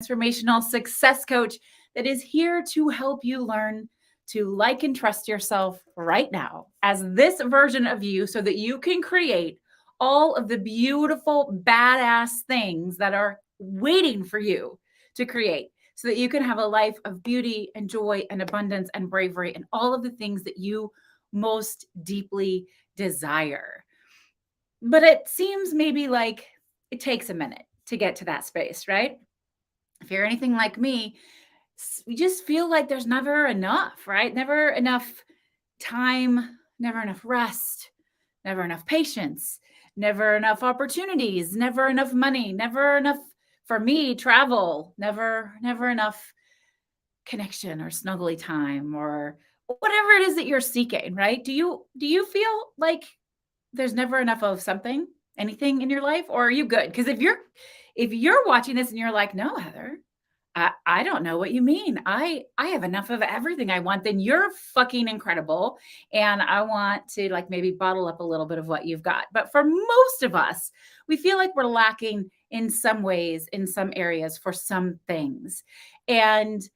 transformational success coach that is here to help you learn to like and trust yourself right now as this version of you so that you can create all of the beautiful, badass things that are waiting for you to create so that you can have a life of beauty and joy and abundance and bravery and all of the things that you most deeply desire. But it seems maybe like it takes a minute to get to that space, right? If you're anything like me, we just feel like there's never enough, right? Never enough time, never enough rest, never enough patience, never enough opportunities, never enough money, never enough for me travel, never enough connection or snuggly time or whatever it is that you're seeking, right? Do you feel like there's never enough of something, anything in your life, or are you good? Because if you're watching this and you're like, no, Heather, I don't know what you mean. I have enough of everything I want, then you're fucking incredible. And I want to like maybe bottle up a little bit of what you've got. But for most of us, we feel like we're lacking in some ways, in some areas for some things. And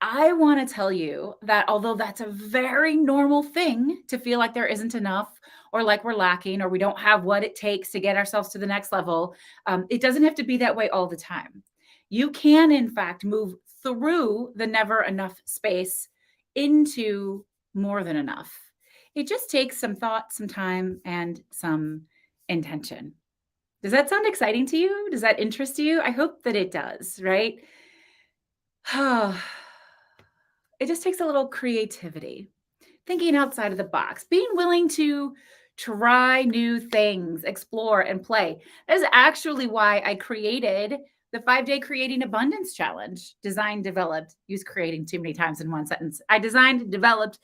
I want to tell you that although that's a very normal thing to feel like there isn't enough or like we're lacking or we don't have what it takes to get ourselves to the next level, it doesn't have to be that way all the time. You can, in fact, move through the never enough space into more than enough. It just takes some thought, some time, and some intention. Does that sound exciting to you? Does that interest you? I hope that it does, right? It just takes a little creativity, thinking outside of the box, being willing to try new things, explore and play. That is actually why I created the 5-day creating abundance challenge. Designed, developed, use creating too many times in one sentence. I designed and developed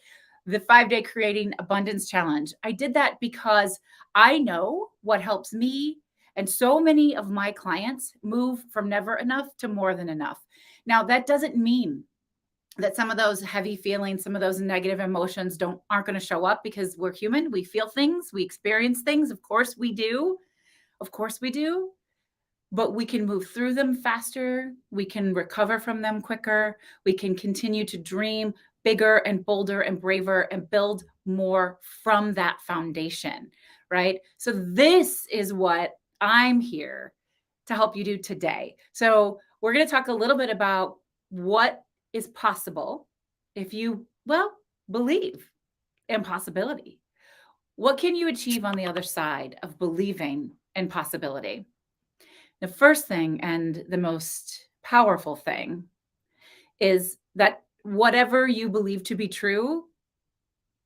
the 5-day creating abundance challenge. I did that because I know what helps me and so many of my clients move from never enough to more than enough. Now, that doesn't mean that some of those heavy feelings, some of those negative emotions aren't going to show up because we're human. We feel things, we experience things. Of course we do. Of course we do. But we can move through them faster. We can recover from them quicker. We can continue to dream bigger and bolder and braver and build more from that foundation, right? So this is what I'm here to help you do today. So we're going to talk a little bit about what is possible if you, well, believe in possibility. What can you achieve on the other side of believing in possibility? The first thing and the most powerful thing is that whatever you believe to be true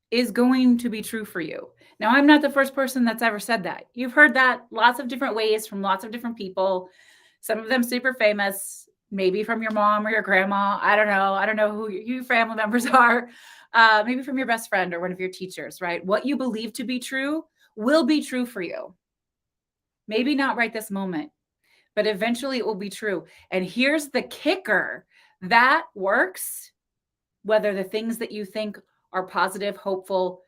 is going to be true for you. Now, I'm not the first person that's ever said that. You've heard that lots of different ways from lots of different people, some of them super famous, maybe from your mom or your grandma. I don't know. I don't know who your family members are. Maybe from your best friend or one of your teachers, right? What you believe to be true will be true for you. Maybe not right this moment, but eventually it will be true. And here's the kicker: that works whether the things that you think are positive, hopeful,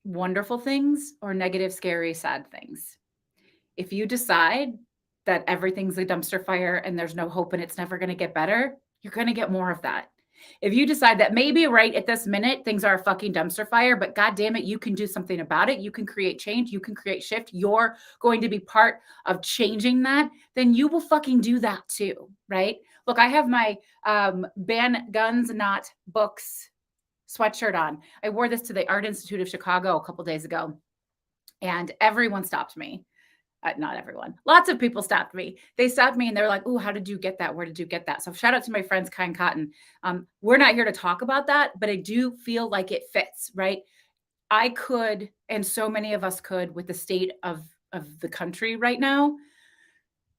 wonderful things or negative, scary, sad things. If you decide that everything's a dumpster fire and there's no hope and it's never going to get better, you're going to get more of that. If you decide that maybe right at this minute things are a fucking dumpster fire, but God damn it, you can do something about it. You can create change. You can create shift. You're going to be part of changing that. Then you will fucking do that too, right? Look, I have my Ban Guns Not Books sweatshirt on. I wore this to the Art Institute of Chicago a couple days ago, and everyone stopped me. Not everyone. Lots of people stopped me. They stopped me and they're like, "Oh, how did you get that? Where did you get that?" So shout out to my friends, Kind Cotton. We're not here to talk about that, but I do feel like it fits, right? I could, and so many of us could, with the state of the country right now,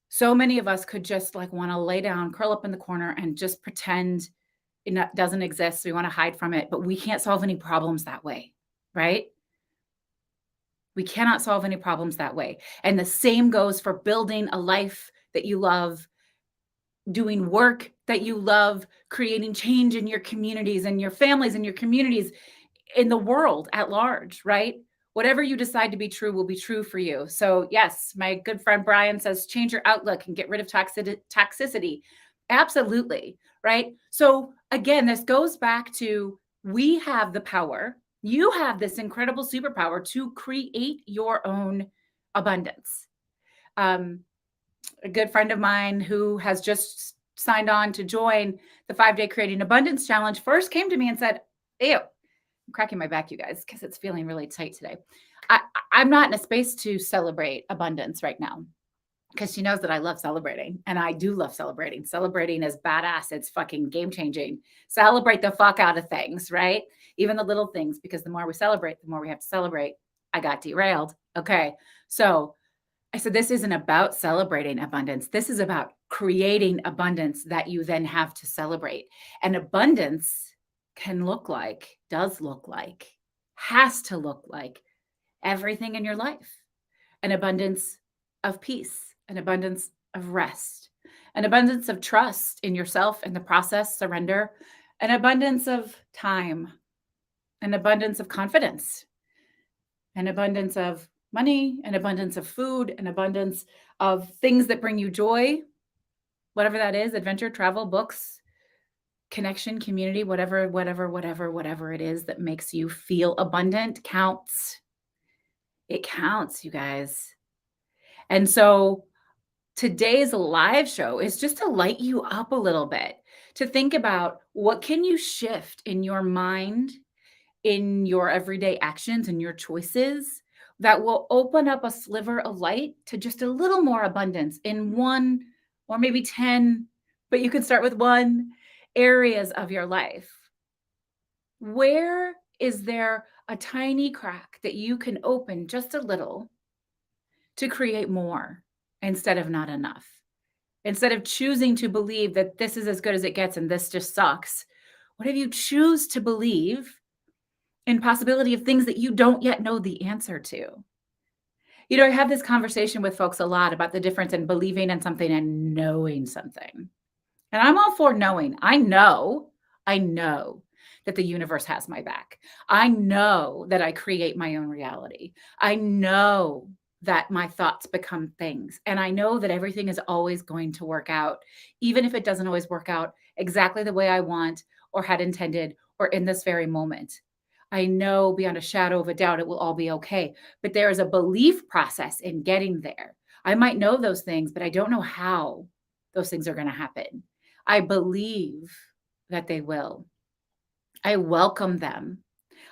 so many of us could just like want to lay down, curl up in the corner and just pretend it doesn't exist. We want to hide from it, but we can't solve any problems that way, right? We cannot solve any problems that way. And the same goes for building a life that you love, doing work that you love, creating change in your communities and your families and your communities, in the world at large, right? Whatever you decide to be true will be true for you. So yes, my good friend Brian says, change your outlook and get rid of toxicity. Absolutely. Right. So again, this goes back to we have the power. You have this incredible superpower to create your own abundance. Um, a good friend of mine who has just signed on to join the 5-day Creating Abundance Challenge first came to me and said, Ew, I'm cracking my back, you guys, because it's feeling really tight today. I, I'm not in a space to celebrate abundance right now because she knows that I love celebrating and I do love celebrating. Celebrating is badass. It's fucking game changing. Celebrate the fuck out of things, right? Even the little things, because the more we celebrate, the more we have to celebrate. I got derailed. Okay. So I said, this isn't about celebrating abundance. This is about creating abundance that you then have to celebrate. And abundance can look like, does look like, has to look like everything in your life. An abundance of peace, an abundance of rest, an abundance of trust in yourself and the process, surrender, an abundance of time, an abundance of confidence, an abundance of money, an abundance of food, an abundance of things that bring you joy, whatever that is, adventure, travel, books, connection, community, whatever it is that makes you feel abundant counts. It counts, you guys. And so today's live show is just to light you up a little bit, to think about what can you shift in your mind, in your everyday actions and your choices that will open up a sliver of light to just a little more abundance in one or maybe 10, but you can start with one areas of your life. Where is there a tiny crack that you can open just a little to create more instead of not enough? Instead of choosing to believe that this is as good as it gets and this just sucks, what if you choose to believe in possibility of things that you don't yet know the answer to? You know, I have this conversation with folks a lot about the difference in believing in something and knowing something. And I'm all for knowing. I know that the universe has my back. I know that I create my own reality. I know that my thoughts become things. And I know that everything is always going to work out, even if it doesn't always work out exactly the way I want or had intended or in this very moment. I know beyond a shadow of a doubt it will all be okay. But there is a belief process in getting there. I might know those things, but I don't know how those things are going to happen. I believe that they will. I welcome them.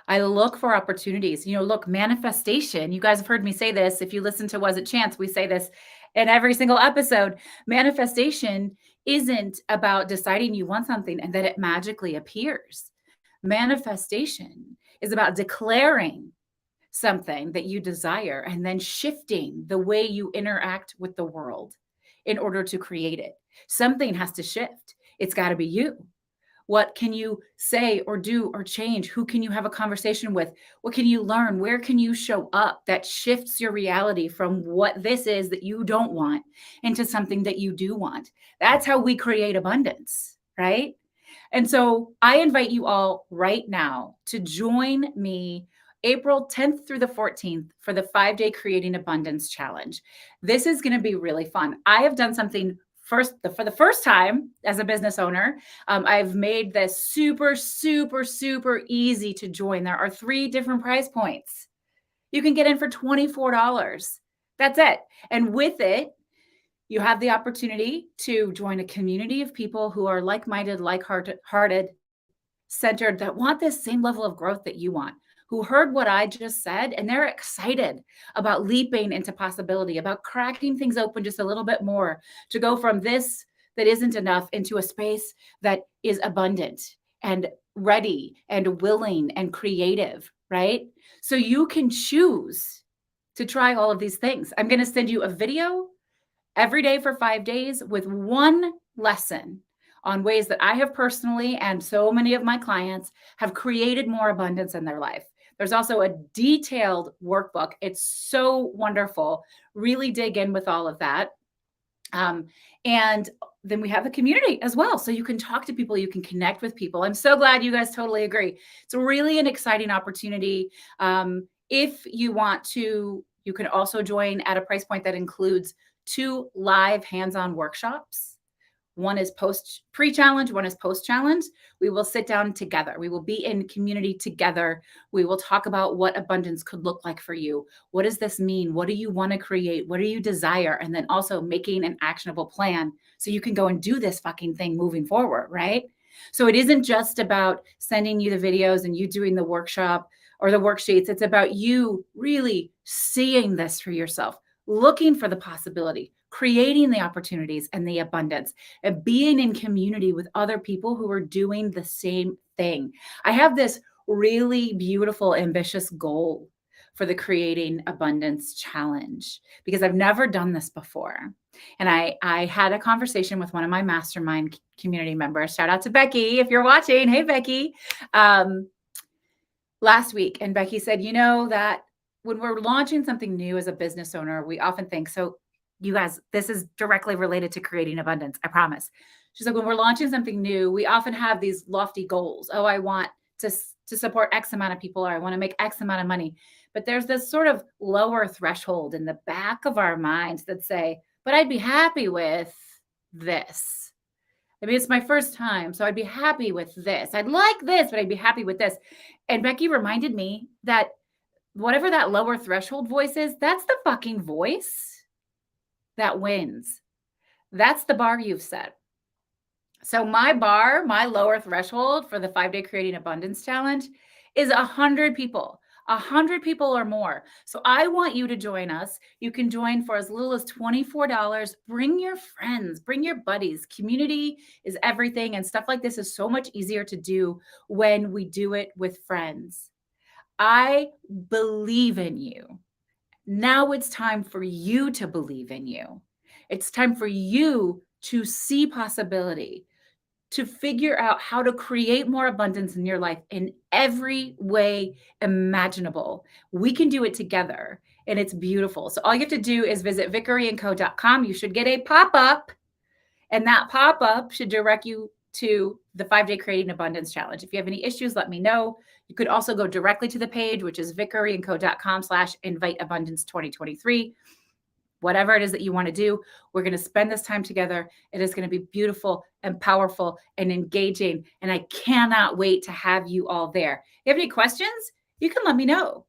I look for opportunities. You know, look, manifestation. You guys have heard me say this. If you listen to Was It Chance, we say this in every single episode. Manifestation isn't about deciding you want something and that it magically appears. Manifestation is about declaring something that you desire and then shifting the way you interact with the world in order to create it. Something has to shift. It's got to be you. What can you say or do or change? Who can you have a conversation with? What can you learn? Where can you show up that shifts your reality from what this is that you don't want into something that you do want? That's how we create abundance, right? And so I invite you all right now to join me April 10th through the 14th for the 5-day Creating Abundance Challenge. This is going to be really fun. I have done something for the first time as a business owner. I've made this super, super, super easy to join. There are 3 different price points. You can get in for $24. That's it. And with it, you have the opportunity to join a community of people who are like-minded, like-hearted, centered, that want this same level of growth that you want, who heard what I just said, and they're excited about leaping into possibility, about cracking things open just a little bit more to go from this that isn't enough into a space that is abundant and ready and willing and creative, right? So you can choose to try all of these things. I'm going to send you a video every day for 5 days with one lesson on ways that I have personally and so many of my clients have created more abundance in their life. There's also a detailed workbook. It's so wonderful. Really dig in with all of that. And then we have a community as well. So you can talk to people, you can connect with people. I'm so glad you guys totally agree. It's really an exciting opportunity. If you want to, you can also join at a price point that includes 2 live hands-on workshops One is pre-challenge, one is post-challenge. We will sit down together. We will be in community together. We will talk about what abundance could look like for you. What does this mean? What do you want to create? What do you desire? And then also making an actionable plan so you can go and do this fucking thing moving forward, right? So it isn't just about sending you the videos and you doing the workshop or the worksheets. It's about you really seeing this for yourself, looking for the possibility, creating the opportunities and the abundance, and being in community with other people who are doing the same thing. I have this really beautiful, ambitious goal for the Creating Abundance Challenge because I've never done this before. And I had a conversation with one of my mastermind community members. Shout out to Becky if you're watching. Hey, Becky. Last week. And Becky said, you know, that when we're launching something new as a business owner, we often think, so you guys, this is directly related to creating abundance. I promise. She's like, when we're launching something new, we often have these lofty goals. Oh, I want to support X amount of people, or I want to make X amount of money. But there's this sort of lower threshold in the back of our minds that say, but I'd be happy with this. I mean, it's my first time, so I'd be happy with this. I'd like this, but I'd be happy with this. And Becky reminded me that whatever that lower threshold voice is, that's the fucking voice that wins. That's the bar you've set. So my bar, my lower threshold for the 5-day Creating Abundance Challenge is 100 people. 100 people or more. So I want you to join us. You can join for as little as $24. Bring your friends, bring your buddies. Community is everything. And stuff like this is so much easier to do when we do it with friends. I believe in you. Now it's time for you to believe in you. It's time for you to see possibility, to figure out how to create more abundance in your life in every way imaginable. We can do it together, and it's beautiful. So all you have to do is visit vickeryandco.com. You should get a pop-up, and that pop-up should direct you to the 5-day Creating Abundance Challenge. If you have any issues, let me know. You could also go directly to the page, which is vickeryandco.com/inviteabundance2023. Whatever it is that you want to do, we're going to spend this time together. It is going to be beautiful and powerful and engaging. And I cannot wait to have you all there. If you have any questions, you can let me know.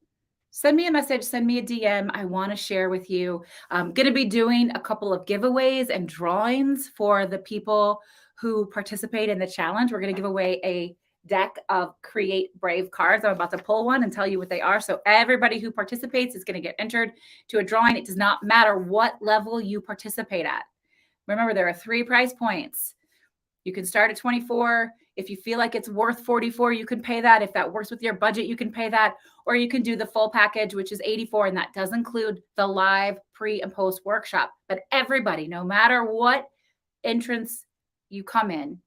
Send me a message, send me a DM. I want to share with you. I'm going to be doing a couple of giveaways and drawings for the people who participate in the challenge. We're going to give away a deck of Create Brave cards. I'm about to pull one and tell you what they are. So everybody who participates is going to get entered to a drawing. It does not matter what level you participate at. Remember, there are 3 price points. You can start at 24. If you feel like it's worth 44, you can pay that. If that works with your budget, you can pay that. Or you can do the full package, which is 84, and that does include the live pre and post workshop. But everybody, no matter what entrance you come in,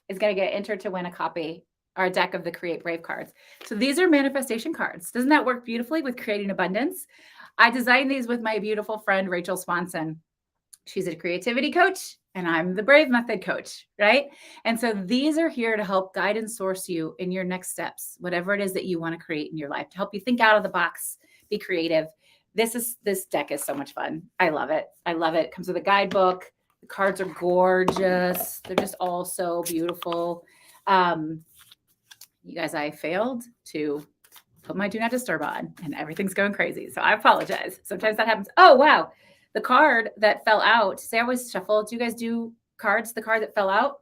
is going to get entered to win a copy or a deck of the Create Brave cards. So these are manifestation cards. Doesn't that work beautifully with creating abundance? I designed these with my beautiful friend, Rachel Swanson. She's a creativity coach and I'm the Brave Method coach, right? And so these are here to help guide and source you in your next steps, whatever it is that you want to create in your life, to help you think out of the box, be creative. This deck is so much fun. I love it. I love it. It comes with a guidebook. The cards are gorgeous. They're just all so beautiful. You guys, I failed to put my do not disturb on and everything's going crazy. So I apologize. Sometimes that happens. Oh, wow. The card that fell out. Say I always shuffle. Do you guys do cards? The card that fell out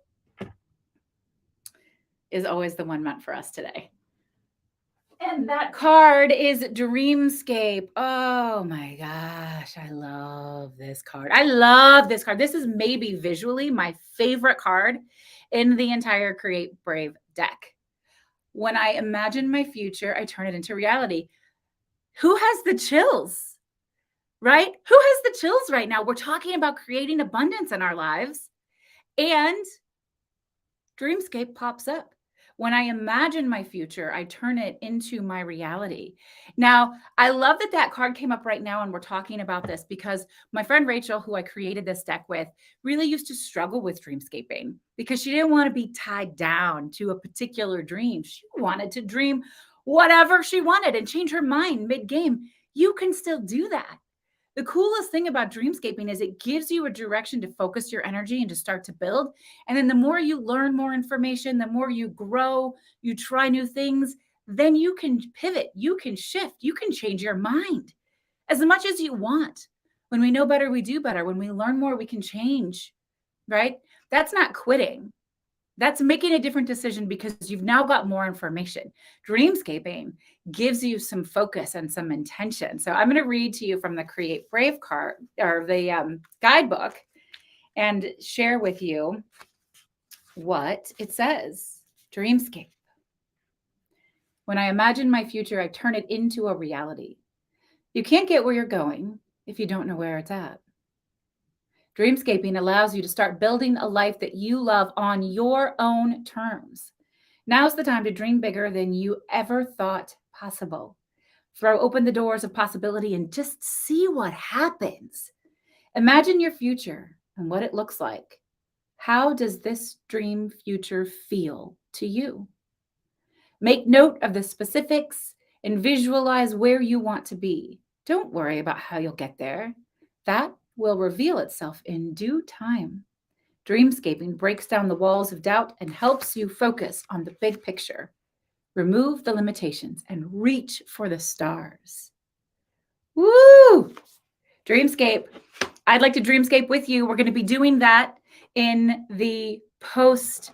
is always the one meant for us today. And that card is Dreamscape. Oh my gosh. I love this card. I love this card. This is maybe visually my favorite card in the entire Create Brave deck. When I imagine my future, I turn it into reality. Who has the chills, right? Who has the chills right now? We're talking about creating abundance in our lives, and Dreamscape pops up. When I imagine my future, I turn it into my reality. Now, I love that that card came up right now and we're talking about this because my friend Rachel, who I created this deck with, really used to struggle with dreamscaping because she didn't want to be tied down to a particular dream. She wanted to dream whatever she wanted and change her mind mid-game. You can still do that. The coolest thing about dreamscaping is it gives you a direction to focus your energy and to start to build. And then the more you learn more information, the more you grow, you try new things, then you can pivot, you can shift, you can change your mind as much as you want. When we know better, we do better. When we learn more, we can change, right? That's not quitting. That's making a different decision because you've now got more information. Dreamscaping gives you some focus and some intention. So I'm going to read to you from the Create Brave card or the guidebook and share with you what it says. Dreamscape. When I imagine my future, I turn it into a reality. You can't get where you're going if you don't know where it's at. Dreamscaping allows you to start building a life that you love on your own terms. Now's the time to dream bigger than you ever thought possible. Throw open the doors of possibility and just see what happens. Imagine your future and what it looks like. How does this dream future feel to you? Make note of the specifics and visualize where you want to be. Don't worry about how you'll get there. That will reveal itself in due time. Dreamscaping breaks down the walls of doubt and helps you focus on the big picture. Remove the limitations and reach for the stars. Woo! Dreamscape. I'd like to dreamscape with you. We're going to be doing that in the post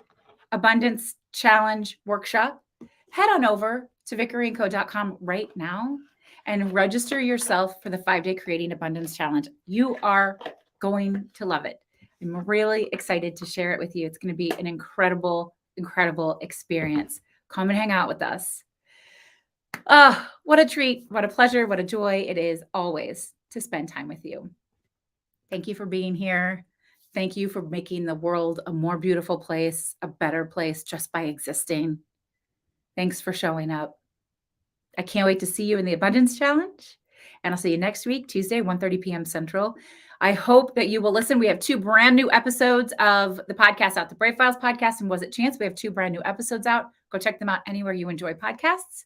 abundance challenge workshop. Head on over to vickeryandco.com right now and register yourself for the 5-day Creating Abundance Challenge. You are going to love it. I'm really excited to share it with you. It's going to be an incredible, incredible experience. Come and hang out with us. What a treat, what a pleasure, what a joy it is always to spend time with you. Thank you for being here. Thank you for making the world a more beautiful place, a better place just by existing. Thanks for showing up. I can't wait to see you in the Abundance Challenge. And I'll see you next week, Tuesday, 1:30 p.m. Central. I hope that you will listen. We have 2 brand new episodes of the podcast out, the Brave Files podcast and Was It Chance? We have 2 brand new episodes out. Go check them out anywhere you enjoy podcasts.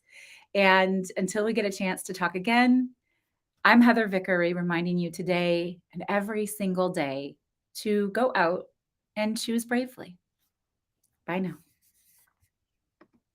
And until we get a chance to talk again, I'm Heather Vickery, reminding you today and every single day to go out and choose bravely. Bye now.